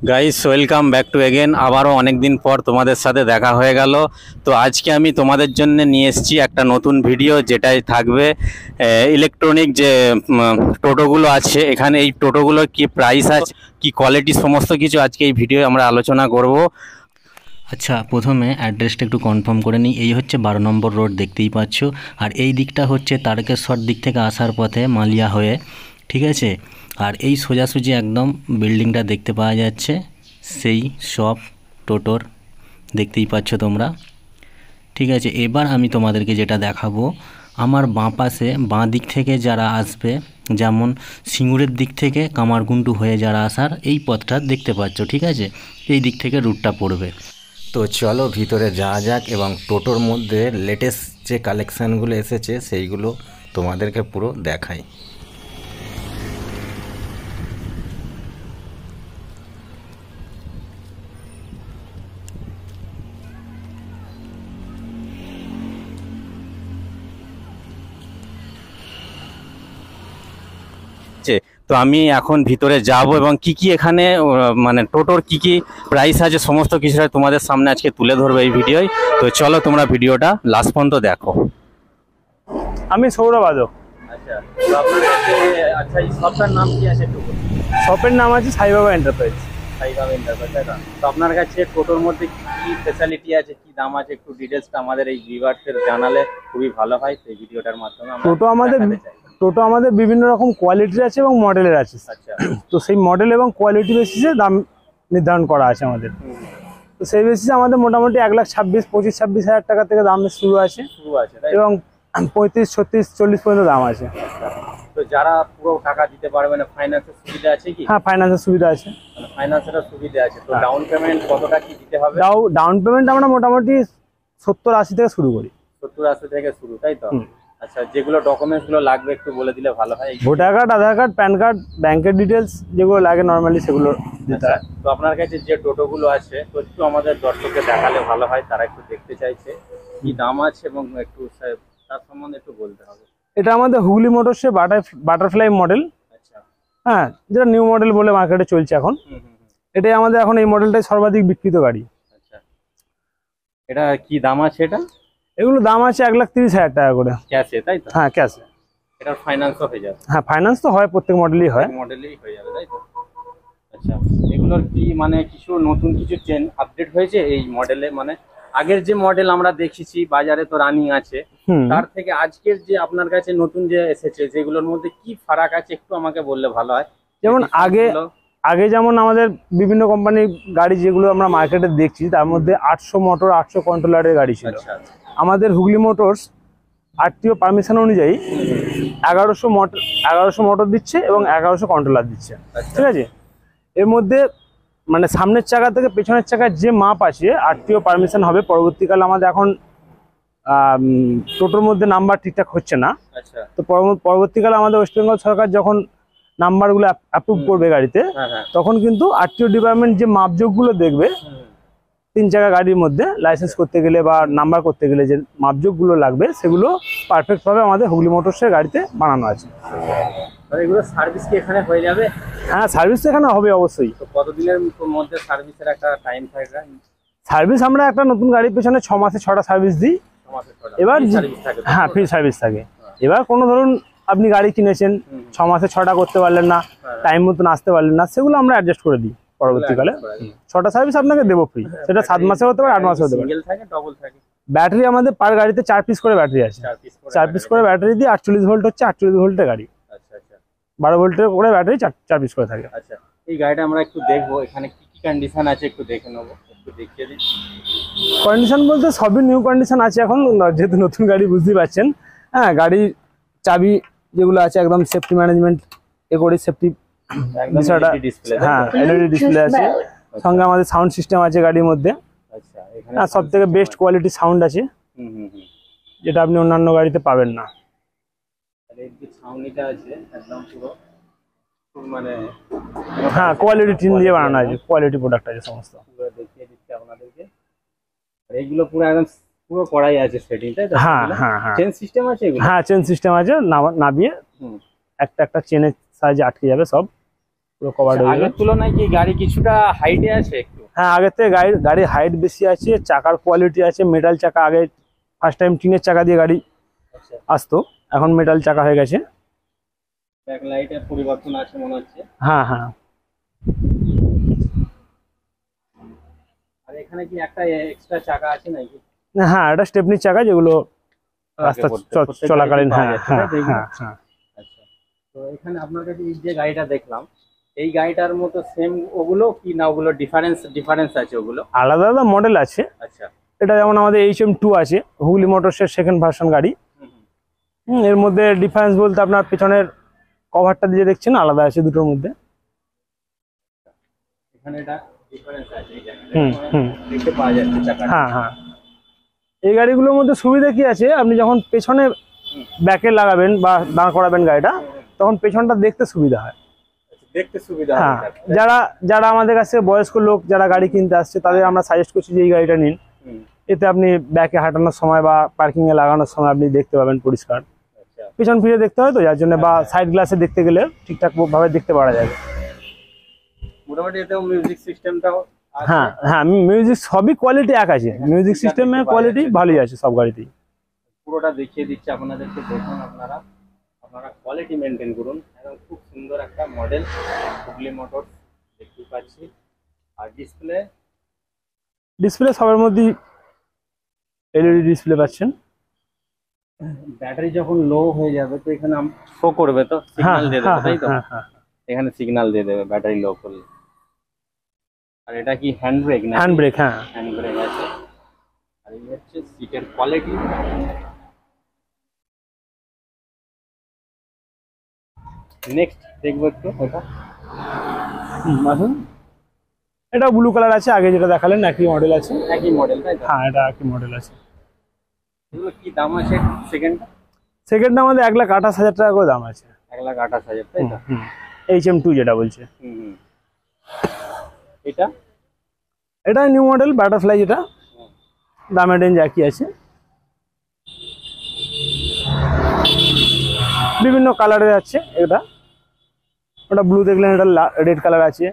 Guys welcome back to again. আবারও অনেক দিন পর তোমাদের সাথে দেখা হয়ে গেল। তো আজকে আমি তোমাদের জন্য নিয়ে এসেছি একটা নতুন ভিডিও, যেটাই থাকবে ইলেকট্রনিক যে টোটোগুলো আছে এখানে। এই টোটোগুলোর কি প্রাইস আছে, কি কোয়ালিটি, সমস্ত কিছু আজকে এই ভিডিও আমরা আলোচনা করব। আচ্ছা, প্রথমে অ্যাড্রেসটা একটু কনফার্ম করে নিই। এই হচ্ছে 12 নম্বর রোড, দেখতেই পাচ্ছ। আর এই দিকটা হচ্ছে তারকেশ্বর দিক থেকে আসার পথে মালিয়া হয়ে, ঠিক আছে। আর এই সোজাসুজি একদম বিল্ডিংটা দেখতে পাওয়া যাচ্ছে, সেই সব টোটোর, দেখতেই পাচ্ছ তোমরা, ঠিক আছে। এবার আমি তোমাদেরকে যেটা দেখাবো, আমার বাঁ পাশে বাঁ দিক থেকে যারা আসবে, যেমন সিঙ্গুরের দিক থেকে কামারকুণ্ডু হয়ে যারা আসার, এই পথটা দেখতে পাচ্ছ, ঠিক আছে। এই দিক থেকে রুটটা পড়বে। তো চলো ভিতরে যাওয়া যাক এবং টোটোর মধ্যে লেটেস্ট যে কালেকশানগুলো এসেছে সেইগুলো তোমাদেরকে পুরো দেখাই। তো আমি এখন ভিতরে যাব এবং কি কি এখানে মানে টোটোর কি কি প্রাইস আছে সমস্ত কিছুটা তোমাদের সামনে আজকে তুলে ধরবো এই ভিডিওয়। তো চলো তোমরা ভিডিওটা লাস্ট পর্যন্ত দেখো। আমি সৌরভ আদক। আচ্ছা, তো আপনার কাছে আচ্ছা এই শপটার নাম কি আছে? শপের নাম আছে সাইবাবা এন্টারপ্রাইজ। সাইবাবা এন্টারপ্রাইজ, তাই না? তো আপনার কাছে টোটোর মধ্যে কি ফ্যাসিলিটি আছে, কি দাম আছে, একটু ডিটেলসটা আমাদের এই ভিউয়ারদের জানালে খুবই ভালো হয়। সেই ভিডিওটার মাধ্যমে আমরা টোটো আমাদের বিভিন্ন রকম কোয়ালিটির আছে এবং মডেলের আছে। আচ্ছা, তো সেই মডেল এবং কোয়ালিটি বেসিসে দাম নির্ধারণ করা আছে আমাদের। তো সেই বেসিসে আমাদের মোটামুটি 1,26,000 টাকা থেকে দাম শুরু আছে এবং 35, 36, 40 পর্যন্ত দাম আছে। তো যারা পুরো টাকা দিতে পারবে না, ফাইন্যান্সের সুবিধা আছে কি? হ্যাঁ, ফাইন্যান্সের সুবিধা আছে। ফাইন্যান্সের সুবিধা আছে। তো ডাউন পেমেন্ট কতটা কি দিতে হবে? ডাউন পেমেন্ট আমরা মোটামুটি 70-80 থেকে শুরু করি। 70-80 থেকে শুরু, তাই তো? আচ্ছা, যেগুলো ডকুমেন্টস গুলো লাগবে একটু বলে দিলে ভালো হয়। ভোটার কার্ড, আধার কার্ড, প্যান কার্ড, ব্যাংকের ডিটেলস যেগুলো লাগে নর্মালি সেগুলো দিতে হয়। তো আপনার কাছে যে টোটোগুলো আছে তো একটু আমাদের দর্শককে দেখালে ভালো হয়, তারা একটু দেখতে চাইছে কি দাম আছে এবং একটু তার সম্বন্ধে একটু বলতে হবে। এটা আমাদের হুগলি মোটরসের বাটারফ্লাই মডেল। আচ্ছা, হ্যাঁ, যেটা নিউ মডেল বলে মার্কেটে চলছে এখন। এটাই আমাদের এখন এই মডেলটাই সর্বাধিক বিক্রিত গাড়ি। আচ্ছা, এটা কি দাম আছে? এগুলো দাম আছে 1,30,000 টাকা করে ক্যাশে, তাই তো? হ্যাঁ, ক্যাশে। এটার ফাইন্যান্সও হয়ে যাবে? হ্যাঁ, ফাইন্যান্স তো হয়, প্রত্যেক মডেলই হয়। মডেলেই হয়ে যাবে, তাই তো? আচ্ছা, এগুলোর কি মানে কিছু নতুন কিছু চেঞ্জ আপডেট হয়েছে এই মডেলে? মানে আগের যে মডেল আমরা দেখেছি বাজারে তো রানিং আছে, তার থেকে আজকের যে আপনার কাছে নতুন যে এসেছে যেগুলোর মধ্যে কি ফারাক আছে একটু আমাকে বললে ভালো হয়। যেমন আগে যেমন আমাদের বিভিন্ন কোম্পানির গাড়ি যেগুলো আমরা মার্কেটে দেখছি, তার মধ্যে 800 মোটর, 800 কন্ট্রোলারের গাড়ি ছিল। আমাদের হুগলি মোটরস আরটিও পারমিশন অনুযায়ী 1100 মোটর দিচ্ছে এবং 1100 কন্ট্রোলার দিচ্ছে, ঠিক আছে। এর মধ্যে মানে সামনের চাকা থেকে পেছনের চাকার যে মাপ আছে আরটিও পারমিশন হবে। পরবর্তীকালে আমাদের এখন টোটোর মধ্যে নাম্বার ঠিকঠাক হচ্ছে না। তো পরবর্তীকালে আমাদের ওয়েস্ট বেঙ্গল সরকার যখন নাম্বারগুলো অ্যাপ্রুভ করবে গাড়িতে, তখন কিন্তু আরটিও ডিপার্টমেন্ট যে মাপযোগগুলো দেখবে 3 চাকা গাড়ির মধ্যে লাইসেন্স করতে গেলে বা নাম্বার করতে গেলে যে মাপযোগগুলো লাগবে সেগুলো পারফেক্ট ভাবে আমাদের হুগলি মোটরসের গাড়িতে বানানো আছে। এগুলো সার্ভিস কি এখানে হয়ে যাবে? হ্যাঁ, সার্ভিস তো এখানে হবে অবশ্যই। তো কতদিনের মধ্যে সার্ভিসের একটা টাইম থাকে? সার্ভিস আমরা একটা নতুন গাড়ির পেছনে 6 মাসে 6টা সার্ভিস দিই। এবার হ্যাঁ, ফ্রি সার্ভিস থাকে। এবার কোনো ধরুন আপনি গাড়ি কিনেছেন, 6 মাসে 6টা করতে পারলেন না, টাইম মতন আসতে পারলেন না, সেগুলো আমরা অ্যাডজাস্ট করে দিই। পরবর্তীকালে 6টা সার্ভিস আপনাকে দেবো ফ্রি। সেটা 7 মাসে হতে পারে, 8 মাসে হতে পারে। ব্যাটারি আমাদের পার গাড়িতে 4 পিস করে ব্যাটারি আছে। 4 পিস করে ব্যাটারি দিয়ে 48 ভোল্ট হচ্ছে 48 ভোল্টের গাড়ি। 12 ভোল্টের করে ব্যাটারি 4 পিস করে থাকে। আচ্ছা, এই গাড়িটা আমরা একটু দেখবো, এখানে কি কি কন্ডিশন আছে একটু দেখে নেবো, একটু দেখিয়ে দিন। কন্ডিশন বলতে সবই নিউ কন্ডিশন আছে এখন, যেহেতু নতুন গাড়ি বুঝতেই পারছেন। হ্যাঁ, গাড়ির চাবি যেগুলো আছে একদম সেফটি ম্যানেজমেন্ট করে সেফটি বিষয়টা। হ্যাঁ, এলইডি ডিসপ্লে আছে, সঙ্গে আমাদের সাউন্ড সিস্টেম আছে গাড়ির মধ্যে। আচ্ছা, এখানে সব থেকে বেস্ট কোয়ালিটি সাউন্ড আছে, যেটা আপনি অন্যান্য গাড়িতে পাবেন না। মানে হ্যাঁ, কোয়ালিটি টিন দিয়ে বানানো আছে, কোয়ালিটি প্রোডাক্ট আছে সমস্ত। দেখিয়ে দিচ্ছি আপনাদেরকে। আর এইগুলো পুরো একদম পুরো কড়াই আছে সেটিং, তাই তো? হ্যাঁ হ্যাঁ হ্যাঁ, চেন সিস্টেম আছে এগুলো? হ্যাঁ, চেন সিস্টেম আছে, নাবিয়ে একটা একটা চেনের সাহায্যে আটকে যাবে সব। পুরো কভার হয়ে যাবে। আগের তুলনায় কি গাড়ি কিছুটা হাইটে আছে একটু? হ্যাঁ, আগের থেকে গাড়ির হাইট বেশি আছে, চাকার কোয়ালিটি আছে। মেটাল চাকা, আগে ফার্স্ট টাইম টিনের চাকা দিয়ে গাড়ি আচ্ছা, আসতো, এখন মেটাল চাকা হয়ে গেছে। ব্যাক লাইটের পরিবর্তন আছে মনে হচ্ছে। হ্যাঁ হ্যাঁ। আর এখানে কি একটা এক্সট্রা চাকা আছে নাকি? হ্যাঁ, এটা স্টেপনির চাকা, যেগুলো রাস্তা প্রত্যেক চলাকালীন। গাড়িতেই পাওয়া হ্যাঁ যাচ্ছে, হ্যাঁ তাই তো এগুলো? হ্যাঁ হ্যাঁ। আচ্ছা, তো এখানে আপনার কাছে এই যে গাড়িটা দেখলাম, এই গাড়িটার মতো সেম ওগুলো কি না, ওগুলো ডিফারেন্স আছে ওগুলো? আলাদা আলাদা মডেল আছে। আচ্ছা। এটা যেমন আমাদের HM2 আছে, হুগলি মোটরসের সেকেন্ড ভার্সন গাড়ি। এর মধ্যে ডিফারেন্স বলতে আপনার পেছনের কভারটা দিয়ে দেখছেন আলাদা আছে দুটোর মধ্যে। এখানে এটা ডিফারেন্স আছে, এই হুম হুম। দেখতে পাওয়া যাচ্ছে চাকা। হ্যাঁ হ্যাঁ। এই গাড়িগুলোর মধ্যে সুবিধা কি আছে, আপনি যখন পেছনে ব্যাকে লাগাবেন বা দাঁড় করাবেন গাড়িটা, তখন পেছনটা দেখতে সুবিধা হয়। দেখতে সুবিধা হ্যাঁ, হয়। যারা আমাদের কাছে বয়স্ক লোক যারা গাড়ি কিনতে আসছে, তাদের আমরা সাজেস্ট করছি যে এই গাড়িটা নিন। এতে আপনি ব্যাকে হাঁটানোর সময় বা পার্কিং এ লাগানোর সময় আপনি দেখতে পাবেন পরিষ্কার। আচ্ছা, পিছন ফিরে দেখতে হয় তো, যার জন্য, বা সাইড গ্লাসে দেখতে গেলে ঠিকঠাক ভাবে দেখতে পাওয়া যাবে। মোটামুটি এতেও মিউজিক সিস্টেমটাও আছে। হ্যাঁ হ্যাঁ, মিউজিক সবই কোয়ালিটি এক আছে, মিউজিক সিস্টেমের কোয়ালিটি ভালোই আছে সব গাড়িতেই। পুরোটা দেখিয়ে দিচ্ছি আপনাদেরকে, দেখুন আপনারা কোয়ালিটি মেনটেন করুন। একদম খুব সুন্দর একটা মডেল হুগলি মোটরস দেখতে পাচ্ছি। আর ডিসপ্লে সবার মধ্যেই LED ডিসপ্লে পাচ্ছেন। ব্যাটারি যখন লো হয়ে যাবে তো এখানে শো করবে, তো সিগন্যাল দিয়ে দেবে, তাই তো? হ্যাঁ হ্যাঁ, এখানে সিগন্যাল দিয়ে দেবে ব্যাটারি লো করলে। আর এটা কি হ্যান্ড ব্রেক না? হ্যান্ড ব্রেক, হ্যাঁ। হ্যান্ড ব্রেক আছে। আর এই হচ্ছে সিটের কোয়ালিটি। নেক্সট দেখবো একটু ওটা। আসুন। এটা ব্লু কালার আছে, আগে যেটা দেখালেন একই মডেল আছে। একই মডেল, তাই তো? হ্যাঁ, এটা একই মডেল আছে। এগুলো কি দাম আছে সেকেন্ডটা? সেকেন্ডটা আমাদের 1,28,000 টাকা করে দাম আছে। 1,28,000, তাই তো? HM2 যেটা বলছে। এটা নিউ মডেল বাটারফ্লাই, যেটা দামের রেঞ্জ একই আছে। বিভিন্ন কালারের আছে এটা। ওটা ব্লু দেখলেন, এটা রেড কালার আছে।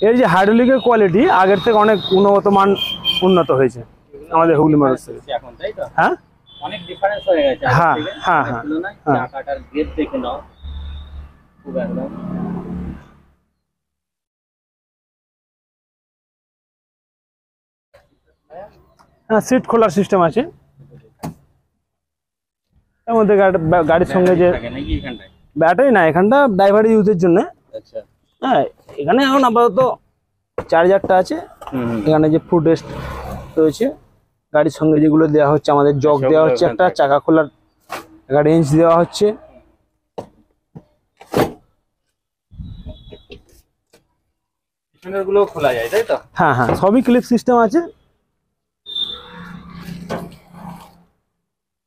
এর যে হাইড্রোলিকের কোয়ালিটি আগের থেকে অনেক উন্নত হয়েছে আমাদের হুগলি মোটরস থেকে এখন, তাই তো? হ্যাঁ, অনেক ডিফারেন্স হয়ে গেছে হ্যাঁ আগের থেকে। হ্যাঁ আগের হ্যাঁ তুলনায় হ্যাঁ। চাকাটার গ্রেড দেখে নাও, খুব একদম হ্যাঁ, সিট খোলার সিস্টেম আছে। এর মধ্যে গাড়ির সঙ্গে যে থাকে নাকি এখানটায়? ব্যাটারি না, এখানটা ড্রাইভারি ইউজের জন্য। আচ্ছা। হ্যাঁ, এখানে এখন আপাতত চার্জারটা আছে। এখানে যে ফুড রেস্ট রয়েছে, গাড়ির সঙ্গে যেগুলো দেওয়া হচ্ছে, আমাদের জগ দেওয়া হচ্ছে, একটা চাকা খোলার একটা রেঞ্জ দেওয়া হচ্ছে। পিছনের গুলো খোলা যায়, তাই তো? হ্যাঁ হ্যাঁ, সবই ক্লিপ সিস্টেম আছে।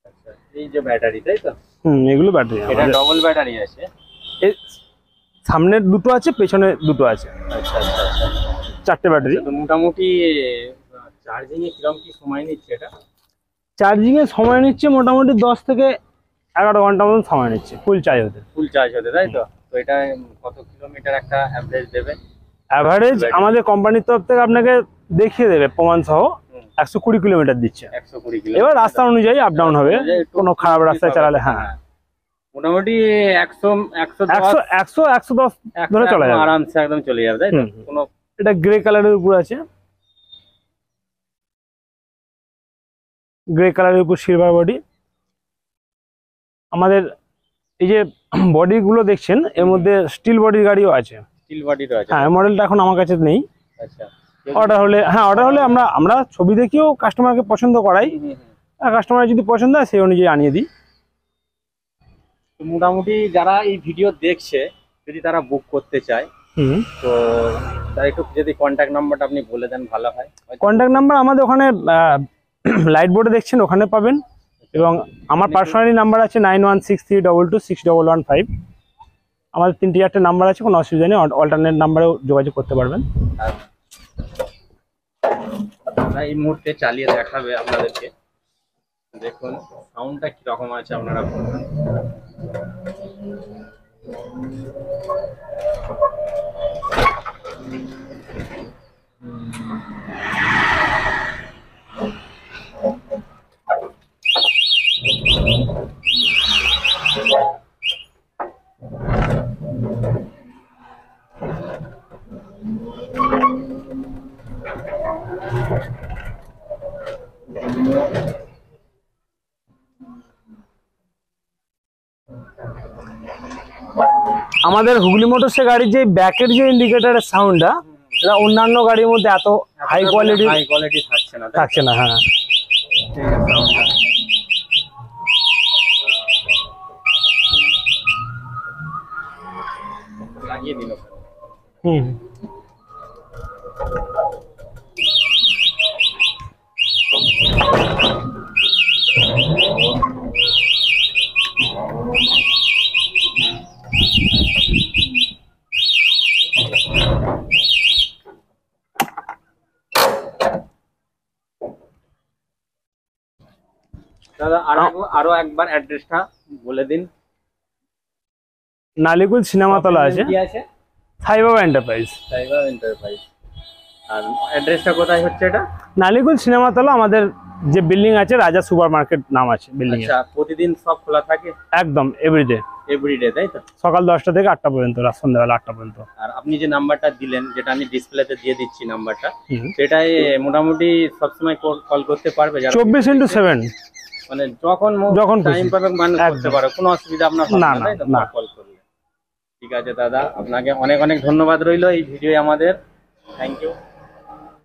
আচ্ছা, এই যে ব্যাটারি, তাই তো? এগুলো ব্যাটারি। এটা ডবল ব্যাটারি আছে। সামনের দুটো আছে, পেছনে দুটো আছে। আচ্ছা আচ্ছা আচ্ছা, 4টে ব্যাটারি। তো মোটামুটি চার্জিং এ কিরকম কি সময় নিচ্ছে এটা? চার্জিং এ সময় নিচ্ছে মোটামুটি 10 থেকে 11 ঘন্টা মতন সময় নিচ্ছে ফুল চার্জ হতে। ফুল চার্জ হতে, তাই তো? তো এটা কত কিলোমিটার একটা অ্যাভারেজ দেবে? অ্যাভারেজ আমাদের কোম্পানির তরফ থেকে আপনাকে দেখিয়ে দেবে প্রমাণ সহ, 120 কিলোমিটার দিচ্ছে। 120 কিলোমিটার। এবার রাস্তা অনুযায়ী আপ ডাউন হবে, কোনো খারাপ রাস্তায় চালালে। হ্যাঁ, মোটামুটি 110 ধরে চলা যাবে আরামসে, একদম চলে যাবে, তাই তো? কোনো এটা গ্রে কালারের উপর আছে, গ্রে কালারের উপর সিলভার বডি। আমাদের এই যে বডি গুলো দেখছেন, এর মধ্যে স্টিল বডির গাড়িও আছে। স্টিল বডির আছে? হ্যাঁ, মডেলটা এখন আমার কাছে নেই। আচ্ছা, অর্ডার হলে আমরা ছবি দেখিও কাস্টমারকে পছন্দ করাই। কাস্টমার যদি পছন্দ হয় সেই অনুযায়ী আনিয়ে দিই। মোটামুটি যারা এই ভিডিও দেখছে, যদি তারা বুক করতে চায়, তো তার একটু যদি কন্ট্যাক্ট নাম্বারটা আপনি বলে দেন ভালো হয়। কন্ট্যাক্ট নাম্বার আমাদের ওখানে লাইট বোর্ডে দেখছেন, ওখানে পাবেন। এবং আমার পার্সোনালি নাম্বার আছে 916322261115। আমাদের 3-4টে নাম্বার আছে, কোনো অসুবিধা নেই। অল্টারনেট নাম্বারেও যোগাযোগ করতে পারবেন। এই মুহূর্তে চালিয়ে দেখাবে আপনাদেরকে দেখুন সাউন্ডটা কি রকম আছে আপনারা বলবেন। আমাদের হুগলি মোটরসের গাড়ির যে ব্যাকের যে ইন্ডিকেটরের সাউন্ডটা, এটা অন্যান্য গাড়ির মধ্যে এত হাই কোয়ালিটি থাকছে না, থাকছে না। হ্যাঁ, ঠিক আছে, সাউন্ডটা লাগিয়ে দিল। হুম। দাদা আরো একবার অ্যাড্রেসটা বলে দিন। নালিকুল সিনেমাতলা আছে, কি আছে? সাই বাবা এন্টারপ্রাইজ। Cyber enterprise. আর অ্যাড্রেসটা কোথায় হচ্ছে এটা? নালিকুল সিনেমাতলা, আমাদের যে বিল্ডিং আছে রাজা সুপার মার্কেট নাম আছে বিল্ডিং এর। আচ্ছা, প্রতিদিন সব খোলা থাকে? একদম এভরিডে, এভরিডে, তাই তো? সকাল 10টা থেকে 8টা পর্যন্ত, রাত সন্ধ্যাবেলা 8টা পর্যন্ত। আর আপনি যে নাম্বারটা দিলেন, যেটা আমি ডিসপ্লেতে দিয়ে দিচ্ছি নাম্বারটা, হুম। সেটাই মোটামুটি সবসময় কল করতে পারবে যারা? 24x7, মানে যখন টাইম পাবে মানুষ করতে পারে, কোনো অসুবিধা আপনার হবে না, তাই তো? কল করলে। ঠিক আছে দাদা, আপনাকে অনেক অনেক ধন্যবাদ রইলো এই ভিডিও আমাদের। Thank you.